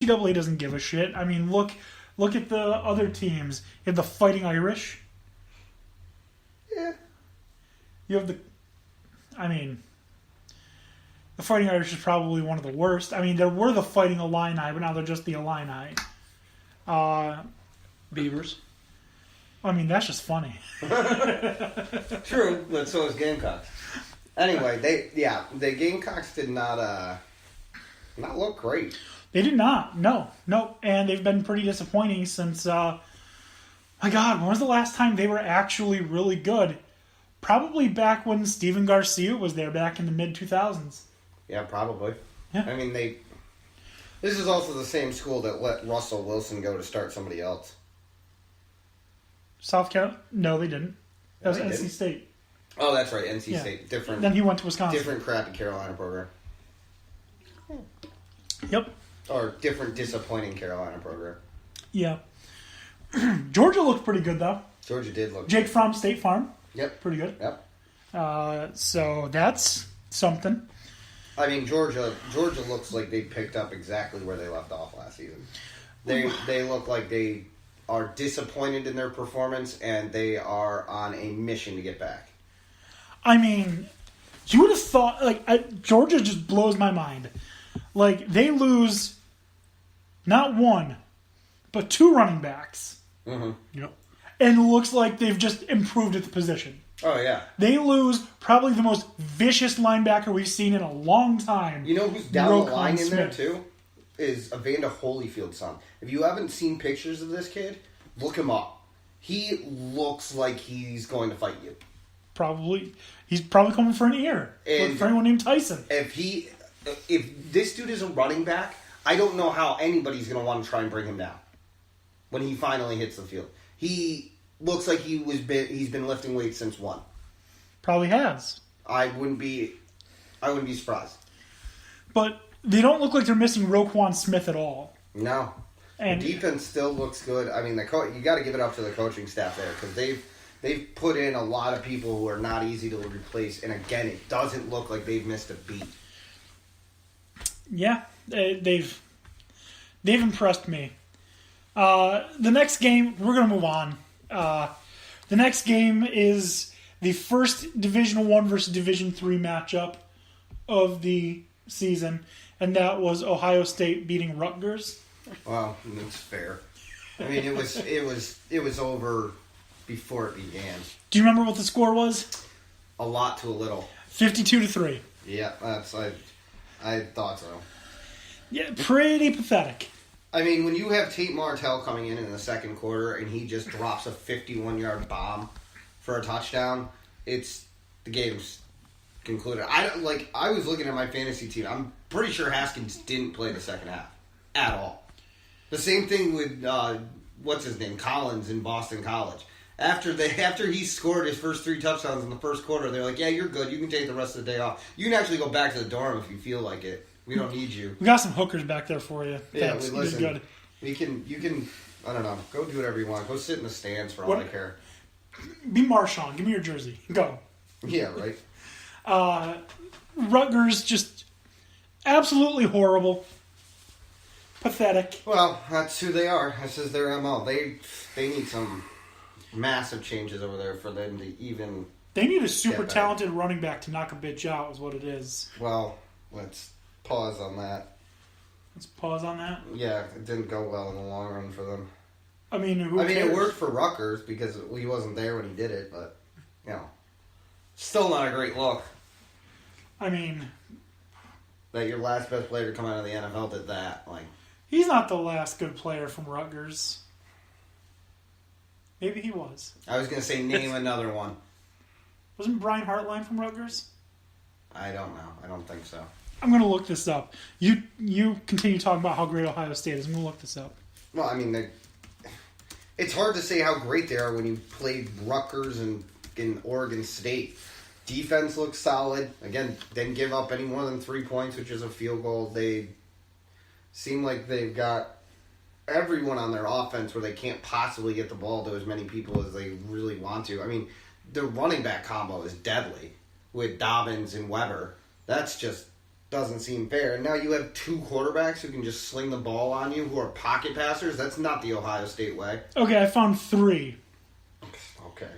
NCAA doesn't give a shit. I mean, look at the other teams. You have the Fighting Irish. Yeah. You have the Fighting Irish is probably one of the worst. I mean, there were the Fighting Illini, but now they're just the Illini. Beavers. I mean, that's just funny. True, but so is Gamecocks. Anyway, the Gamecocks did not look great. They did not. No. And they've been pretty disappointing since, my God, when was the last time they were actually really good? Probably back when Steven Garcia was there back in the mid-2000s. Yeah, probably. Yeah. I mean, this is also the same school that let Russell Wilson go to start somebody else. South Carolina? No, they didn't. That was They NC didn't? State. Oh, that's right, NC Yeah. State. Different. Then he went to Wisconsin. Different crappy Carolina program. Yep. Or different disappointing Carolina program. Yeah. Georgia looked pretty good, though. Georgia did look Jake good. Fromm, State Farm. Yep. Pretty good. Yep. So that's something. I mean, Georgia looks like they picked up exactly where they left off last season. They look like they are disappointed in their performance, and they are on a mission to get back. I mean, you would have thought, Georgia just blows my mind. Like, they lose not one, but two running backs. Mm-hmm. Yep. And it looks like they've just improved at the position. Oh, yeah. They lose probably the most vicious linebacker we've seen in a long time. You know who's down the Roquan line in there, Smith. too? Is Evander Holyfield's son. If you haven't seen pictures of this kid, look him up. He looks like he's going to fight you. He's probably coming for an ear. And for anyone named Tyson. If this dude is a running back, I don't know how anybody's going to want to try and bring him down when he finally hits the field. He looks like he's been lifting weights since one. Probably has. I wouldn't be surprised. But they don't look like they're missing Roquan Smith at all. No. And The defense still looks good. I mean, you got to give it up to the coaching staff there because they've put in a lot of people who are not easy to replace. And again, it doesn't look like they've missed a beat. yeah, they've impressed me. The next game, we're going to move on. The next game is the first Division I versus Division III matchup of the season, and that was Ohio State beating Rutgers. Well, that's fair. I mean, it was over before it began. Do you remember what the score was? A lot to a little. 52-3. Yeah, I thought so. Yeah, pretty pathetic. I mean, when you have Tate Martell coming in the second quarter and he just drops a 51-yard bomb for a touchdown, the game's concluded. I was looking at my fantasy team. I'm pretty sure Haskins didn't play the second half at all. The same thing with what's his name, Collins in Boston College. After he scored his first 3 touchdowns in the first quarter, they're like, "Yeah, you're good. You can take the rest of the day off. You can actually go back to the dorm if you feel like it. We don't need you." We got some hookers back there for you. Yeah, Thanks. we You did listen. good. You can. I don't know. Go do whatever you want. Go sit in the stands for all I care. Be Marshawn. Give me your jersey. Go. Yeah, right. Rutgers just absolutely horrible. Pathetic. Well, that's who they are. This is their MO. They need some massive changes over there for them to even. They need a super better. talented running back to knock a bitch out, is what it is. Well, let's pause on that. Let's pause on that. Yeah, it didn't go well in the long run for them. I mean, who cares? it worked for Rutgers because he wasn't there when he did it, but still not a great look I mean, that your last best player to come out of the NFL did that. he's not the last good player from Rutgers. Maybe he was. I was gonna say name another one. Wasn't Brian Hartline from Rutgers? I don't know. I don't think so. I'm going to look this up. You continue talking about how great Ohio State is. I'm going to look this up. Well, I mean, it's hard to say how great they are when you played Rutgers and in Oregon State. Defense looks solid. Again, didn't give up any more than 3 points, which is a field goal. They seem like they've got everyone on their offense where they can't possibly get the ball to as many people as they really want to. I mean, the running back combo is deadly with Dobbins and Weber. That's just doesn't seem fair. And now you have two quarterbacks who can just sling the ball on you, who are pocket passers. That's not the Ohio State way. Okay, I found 3. Okay.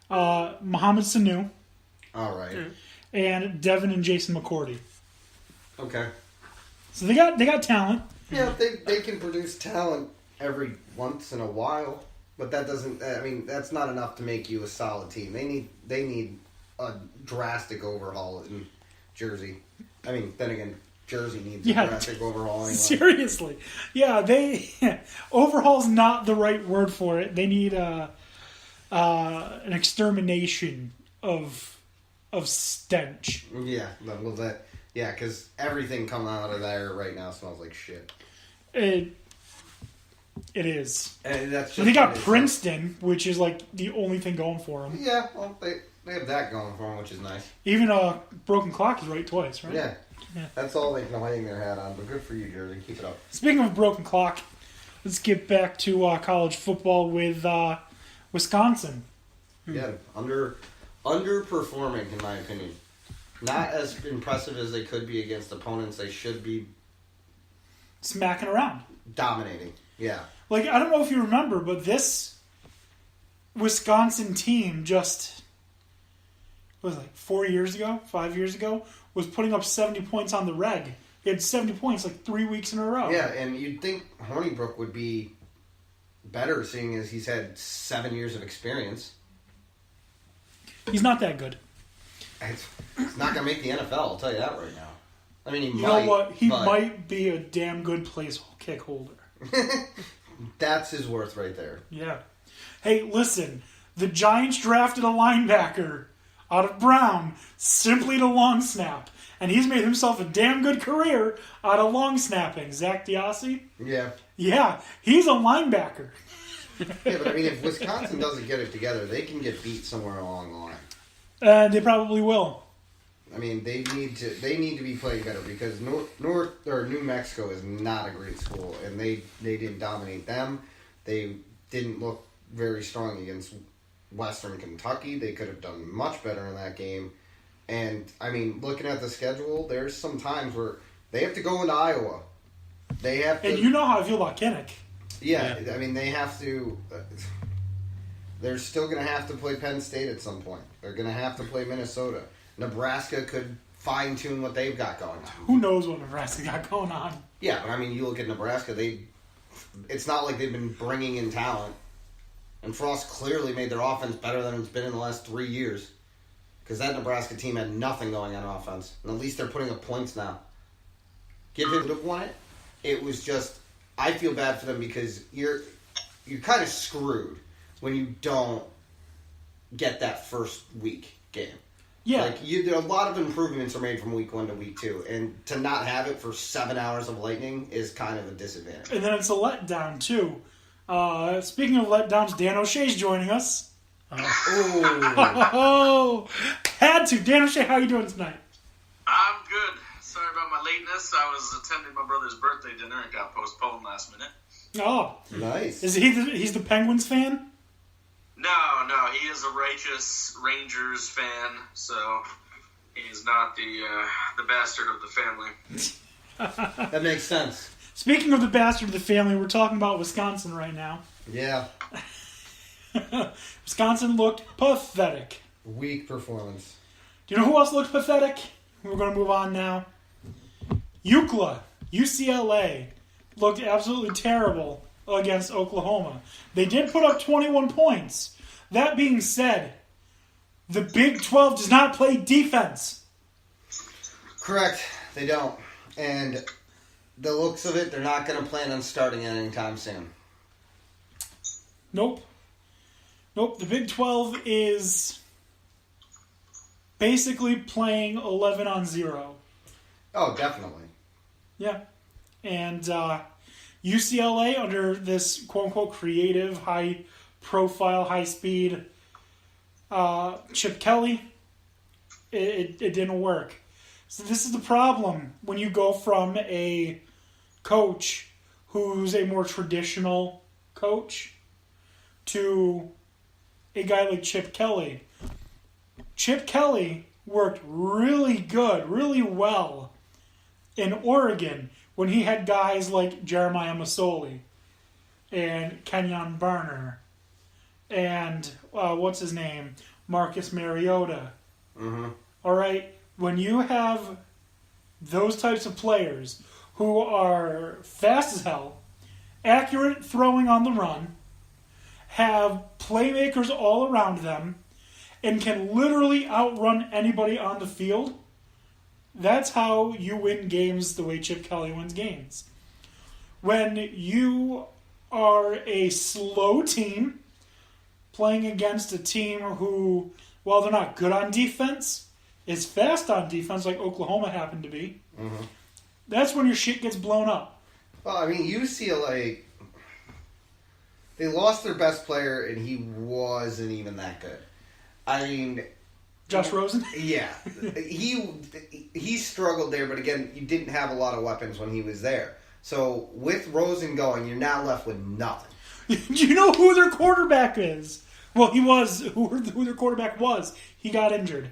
Mohamed Sanu All right. and Devin and Jason McCourty. Okay. So they got talent. Yeah, they can produce talent every once in a while, but that doesn't. I mean, that's not enough to make you a solid team. They need a drastic overhaul in Jersey. I mean, then again, Jersey needs a drastic overhaul anyway. Seriously, yeah. Overhaul's not the right word for it. They need an extermination of stench. Yeah, well, because everything coming out of there right now smells like shit. It is. And that's just they got Princeton, which is like the only thing going for them. Yeah, well, they have that going for them, which is nice. Even Broken Clock is right twice, right? Yeah. That's all they can hang their hat on, but good for you, Jersey. Keep it up. Speaking of Broken Clock, let's get back to college football with Wisconsin. Yeah, underperforming, in my opinion. Not as impressive as they could be against opponents they should be smacking around. Dominating, yeah. Like, I don't know if you remember, but this Wisconsin team just, what was it, like 4 years ago, 5 years ago, was putting up 70 points on the reg. He had 70 points like 3 weeks in a row. Yeah, and you'd think Hornibrook would be better, seeing as he's had 7 years of experience. He's not that good. He's not going to make the NFL, I'll tell you that right now. I mean, he might. You know what? He might be a damn good place kick holder. That's his worth right there. Yeah. Hey, listen. The Giants drafted a linebacker out of Brown simply to long snap. And he's made himself a damn good career out of long snapping. Zach Diassi? Yeah. Yeah, he's a linebacker. Yeah, but I mean, if Wisconsin doesn't get it together, they can get beat somewhere along the line. They probably will. I mean, they need to be playing better because New Mexico is not a great school, and they didn't dominate them. They didn't look very strong against Western Kentucky. They could have done much better in that game. And I mean, looking at the schedule, there's some times where they have to go into Iowa. They have to, and you know how I feel about Kinnick. Yeah, I mean, they have to. They're still going to have to play Penn State at some point. They're going to have to play Minnesota. Nebraska could fine-tune what they've got going on. Who knows what Nebraska got going on? Yeah, but I mean, you look at Nebraska, it's not like they've been bringing in talent. And Frost clearly made their offense better than it's been in the last 3 years. Because that Nebraska team had nothing going on offense. And at least they're putting up points now. Give him the won it. It was just, I feel bad for them because you're kind of screwed when you don't get that first week game. Yeah. Like, a lot of improvements are made from week 1 to week 2, and to not have it for 7 hours of lightning is kind of a disadvantage. And then it's a letdown, too. Speaking of letdowns, Dan O'Shea's joining us. Oh, had to. Dan O'Shea, how you doing tonight? I'm good. Sorry about my lateness. I was attending my brother's birthday dinner and got postponed last minute. Oh. Nice. Is he's the Penguins fan? No, he is a righteous Rangers fan, so he's not the bastard of the family. That makes sense. Speaking of the bastard of the family, we're talking about Wisconsin right now. Yeah. Wisconsin looked pathetic. Weak performance. Do you know who else looked pathetic? We're going to move on now. UCLA looked absolutely terrible against Oklahoma. They did put up 21 points. That being said, the Big 12 does not play defense. Correct. They don't. And the looks of it, they're not going to plan on starting it anytime soon. Nope. The Big 12 is basically playing 11 on 0. Oh, definitely. Yeah. And UCLA, under this quote-unquote creative, high-profile, high-speed Chip Kelly, it didn't work. So this is the problem when you go from a coach who's a more traditional coach to a guy like Chip Kelly. Chip Kelly worked really good, really well in Oregon when he had guys like Jeremiah Masoli and Kenyon Barner and what's his name? Marcus Mariota. Mm-hmm. All right, when you have those types of players who are fast as hell, accurate throwing on the run, have playmakers all around them, and can literally outrun anybody on the field, that's how you win games the way Chip Kelly wins games. When you are a slow team playing against a team who, while they're not good on defense, is fast on defense like Oklahoma happened to be, that's when your shit gets blown up. Well, I mean, UCLA, they lost their best player, and he wasn't that good. I mean... Josh Rosen? Yeah. He struggled there, but again, you didn't have a lot of weapons when he was there. So, with Rosen going, you're now left with nothing. Do you know who their quarterback is? Well, he was. Who their quarterback was. He got injured.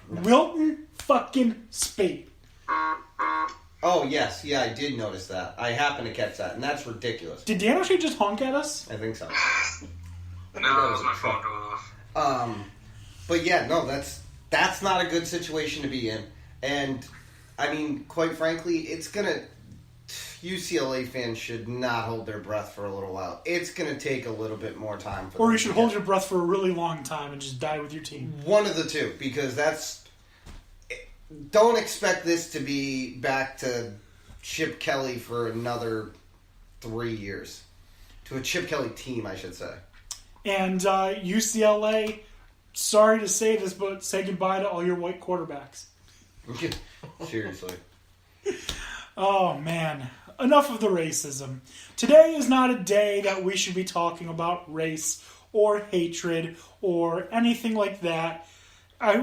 Wilton fucking Speight. Oh, yes. Yeah, I did notice that. I happened to catch that, and that's ridiculous. Did Dan actually just honk at us? I think so. No, that was my phone going off. But yeah, no, that's not a good situation to be in. And, I mean, quite frankly, it's going to... UCLA fans should not hold their breath for a little while. It's going to take a little bit more time. Or you should hold your breath for a really long time and just die with your team. One of the two, because that's... Don't expect this to be back to Chip Kelly for another 3 years. To a Chip Kelly team, I should say. And UCLA, sorry to say this, but say goodbye to all your white quarterbacks. Seriously. Oh, man. Enough of the racism. Today is not a day that we should be talking about race or hatred or anything like that.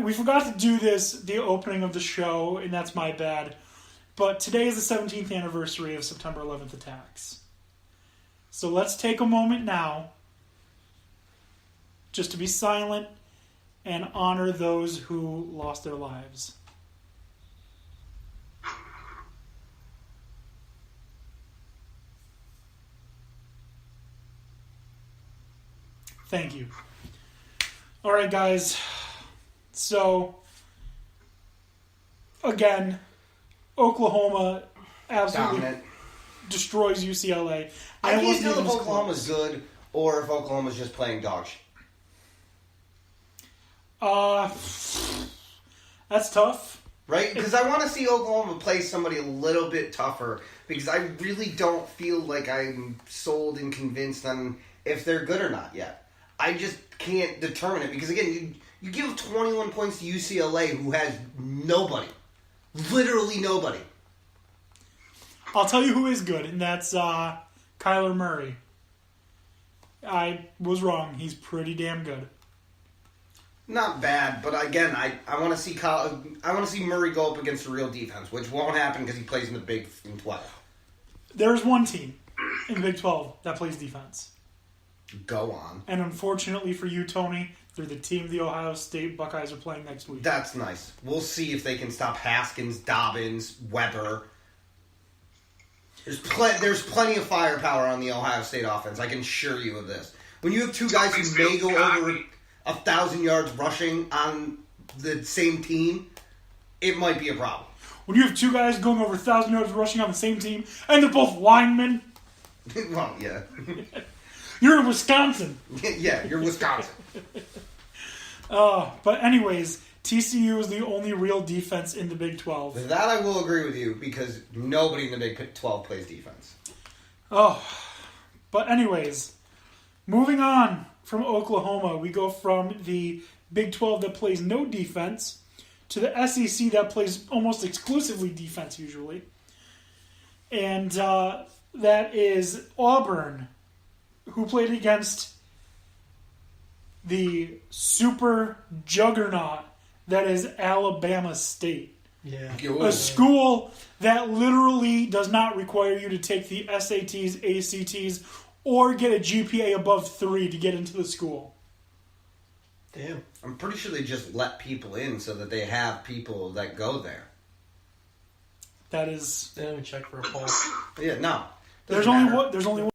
We forgot to do this, the opening of the show, and that's my bad. But today is the 17th anniversary of September 11th attacks. So let's take a moment now just to be silent and honor those who lost their lives. Thank you. All right, guys. So, again, Oklahoma absolutely Dominant. destroys UCLA. I And it can't wasn't tell even if as Oklahoma's close. good or if Oklahoma's just playing dog shit. That's tough. Right? Because I want to see Oklahoma play somebody a little bit tougher because I really don't feel like I'm sold and convinced on if they're good or not yet. I just can't determine it because, again, you give 21 points to UCLA who has nobody. Literally nobody. I'll tell you who is good, and that's Kyler Murray. I was wrong. He's pretty damn good. Not bad, but again, I want to see Murray go up against a real defense, which won't happen because he plays in the Big 12. There's one team in the Big 12 that plays defense. Go on. And unfortunately for you, Tony, they're the team the Ohio State Buckeyes are playing next week. That's nice. We'll see if they can stop Haskins, Dobbins, Weber. There's plenty of firepower on the Ohio State offense. I can assure you of this. When you have two guys who may go over 1,000 yards rushing on the same team, it might be a problem. When you have two guys going over 1,000 yards rushing on the same team, and they're both linemen, Well, yeah. you're in Wisconsin. Yeah, you're Wisconsin. But anyways, TCU is the only real defense in the Big 12. That I will agree with you because nobody in the Big 12 plays defense. But anyways, moving on from Oklahoma, we go from the Big 12 that plays no defense to the SEC that plays almost exclusively defense usually. And that is Auburn, who played against the super juggernaut that is Alabama State. Yeah. A school that literally does not require you to take the SATs, ACTs, or get a GPA above 3 to get into the school. Damn. I'm pretty sure they just let people in so that they have people that go there. That is. They didn't even check for a pulse. Yeah, no. There's Doesn't only matter. one. There's only